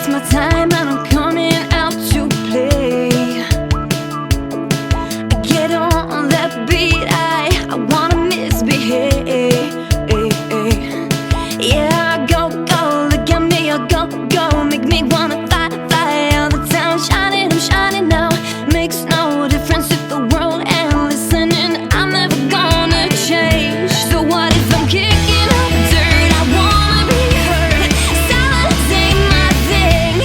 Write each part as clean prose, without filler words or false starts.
It's my time and I'm coming out to play. Get on that beat, I wanna misbehave. Yeah, go, go, look at me, go, go, make me wanna fly, fly all the time. Shining, I'm shining now. Makes no difference if the world ain't listening. I'm never gonna change. So what if I'm kicking up dirt? I wanna be heard. Silence ain't my thing.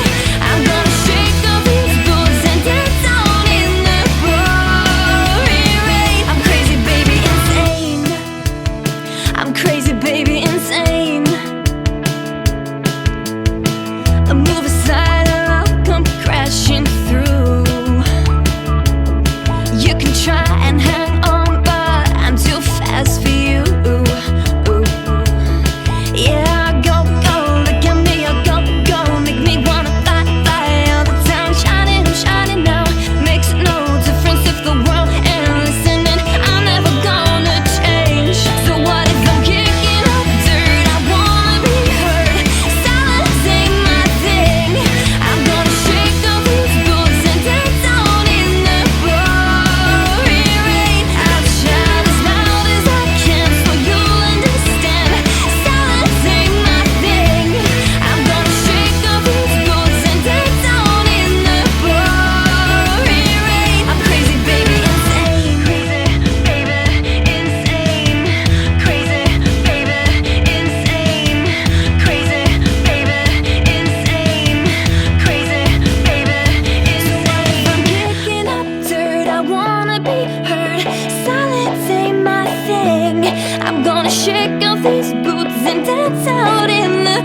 I'm gonna shake off these boots and dance out in the pouring rain. I'm crazy, baby, insane. I'm crazy, baby, insane. I move aside and I'll come crashing through. You can try and hang on, but I'm too fast for you. Yeah, go, go, look at me, go, go, make me wanna fly, fly all the time. Shining, I'm shining now. Makes no difference if the world ain't listening. I'm never gonna change. So what if I'm kicking up dirt? I wanna be heard. Silence ain't my thing. I'm gonna shake off these boots and dance out in the pouring rain. I'll shout as loud as I can so you'll understand. Silence ain't my thing. I'm gonna shake off these boots and dance out in the pouring rain. I'm crazy, baby, insane. Crazy, baby, insane. Crazy, baby, insane. Crazy, baby, insane. Crazy, baby, insane. I'm kicking up dirt, I wanna be heard. Silence ain't my thing. I'm gonna shake off these boots and dance out in the